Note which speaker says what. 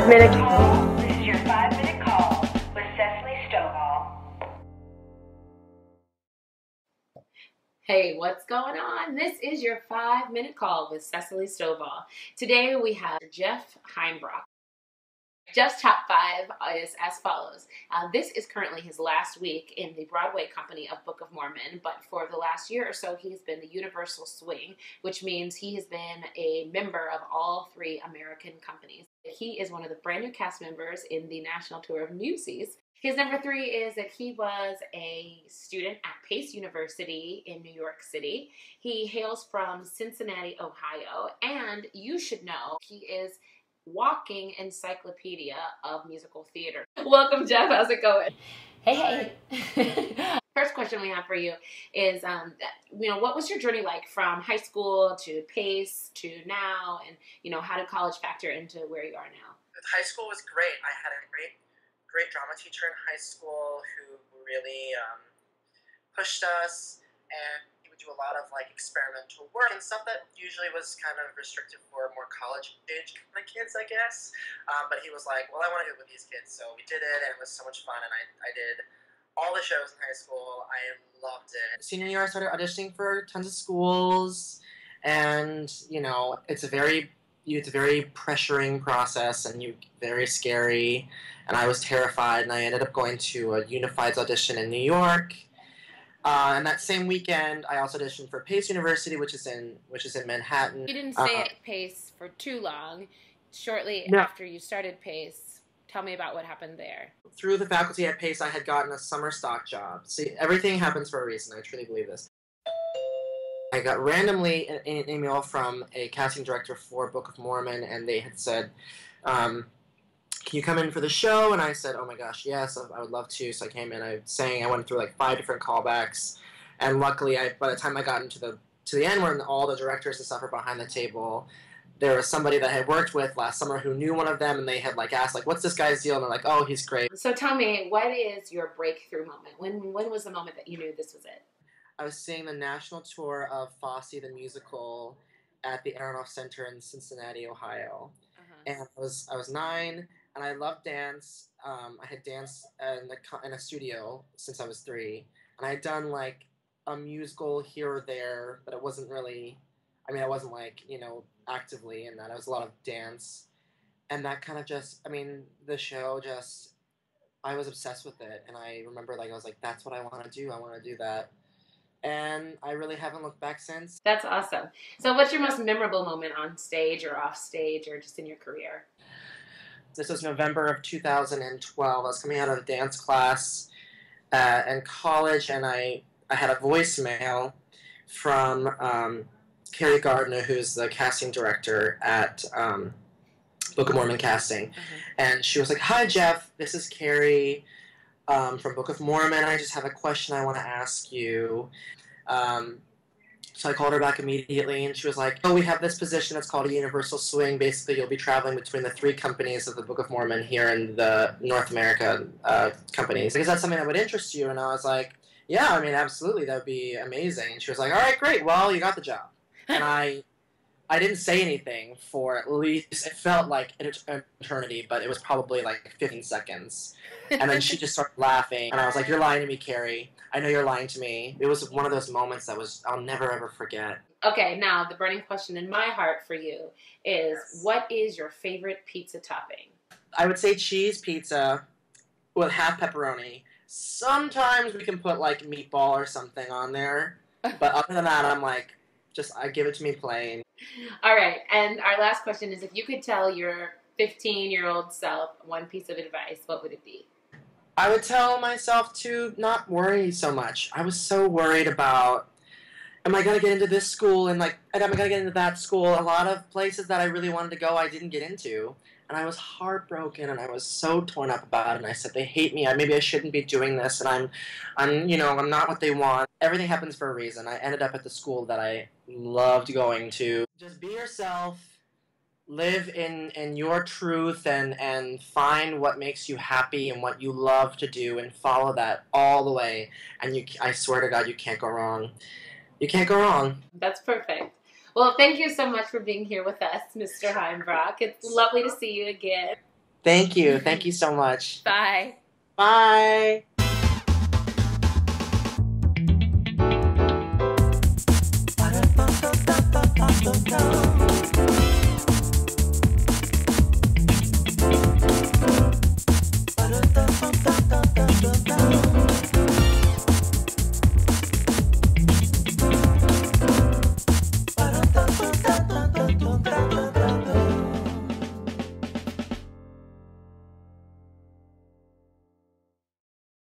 Speaker 1: 5-minute
Speaker 2: call. This is your 5-minute call with Cessalee Stovall.
Speaker 3: Hey, what's going on? This is your 5-minute call with Cessalee Stovall. Today we have Jeff Heimbrock. Jeff's top 5 is as follows. This is currently his last week in the Broadway company of Book of Mormon, but for the last year or so he's been the Universal Swing, which means he has been a member of all 3 American companies. He is one of the brand new cast members in the National Tour of Newsies. His number 3 is that he was a student at Pace University in New York City. He hails from Cincinnati, Ohio, and you should know he is walking encyclopedia of musical theater. Welcome, Jeff. How's it going? Hey. First question we have for you is, what was your journey like from high school to Pace to now, and how did college factor into where you are now?
Speaker 4: High school was great. I had a great drama teacher in high school who really pushed us, and he would do a lot of experimental work and stuff that usually was kind of restricted for more college age kind of kids, I guess. But he was like, well, I want to do it with these kids, so we did it, and it was so much fun, and I did all the shows in high school. I loved it. Senior year, I started auditioning for tons of schools, and it's a very pressuring process, and very scary, and I was terrified, and I ended up going to a Unified's audition in New York. And that same weekend, I also auditioned for Pace University, which is in Manhattan.
Speaker 3: You didn't stay at Pace for too long. Shortly after you started Pace, tell me about what happened there.
Speaker 4: Through the faculty at Pace, I had gotten a summer stock job. See, everything happens for a reason. I truly believe this. I got randomly an email from a casting director for Book of Mormon, and they had said, can you come in for the show? And I said, oh my gosh, yes, I would love to. So I came in, I went through 5 different callbacks, and luckily, by the time I got into the end, when all the directors and stuff were behind the table, there was somebody that I had worked with last summer who knew one of them, and they had asked, what's this guy's deal? And they're like, oh, he's great.
Speaker 3: So tell me, what is your breakthrough moment? When was the moment that you knew this was it?
Speaker 4: I was seeing the national tour of Fosse the Musical at the Aronoff Center in Cincinnati, Ohio. And I was 9, and I loved dance. I had danced in a studio since I was 3, and I had done a musical here or there, but it wasn't really. I wasn't actively in that. It was a lot of dance, and that kind of the show just. I was obsessed with it, and I remember I was like, that's what I want to do. I want to do that. And I really haven't looked back since.
Speaker 3: That's awesome. So what's your most memorable moment on stage or off stage or just in your career?
Speaker 4: This was November of 2012. I was coming out of a dance class in college, and I had a voicemail from Carrie Gardner, who's the casting director at Book of Mormon Casting. And she was like, hi, Jeff. This is Carrie from Book of Mormon. I just have a question I want to ask you. So I called her back immediately, and she was like, oh, we have this position. It's called a Universal Swing. Basically, you'll be traveling between the 3 companies of the Book of Mormon here in the North America companies. Is that something that would interest you? And I was like, yeah, absolutely. That would be amazing. And she was like, all right, great. Well, you got the job. And I didn't say anything for at least, it felt like an eternity, but it was probably 15 seconds. And then she just started laughing, and I was like, you're lying to me, Carrie. I know you're lying to me. It was one of those moments that I'll never ever forget.
Speaker 3: Okay, now the burning question in my heart for you is, what is your favorite pizza topping?
Speaker 4: I would say cheese pizza with half pepperoni. Sometimes we can put meatball or something on there, but other than that, I'm I give it to me plain. All
Speaker 3: right, and our last question is, if you could tell your 15-year-old self one piece of advice, what would it be?
Speaker 4: I would tell myself to not worry so much. I was so worried about, am I going to get into this school, and am I going to get into that school? A lot of places that I really wanted to go, I didn't get into. And I was heartbroken, and I was so torn up about it, and I said, they hate me, maybe I shouldn't be doing this, and I'm not what they want. Everything happens for a reason. I ended up at the school that I loved going to. Just be yourself, live in your truth, and find what makes you happy and what you love to do, and follow that all the way, and I swear to God, you can't go wrong. You can't go wrong.
Speaker 3: That's perfect. Well, thank you so much for being here with us, Mr. Heimbrock. It's lovely to see you again.
Speaker 4: Thank you. Thank you so much.
Speaker 3: Bye.
Speaker 4: Bye.
Speaker 1: Ba-da-ba-ba-ba-ba-ba-ba.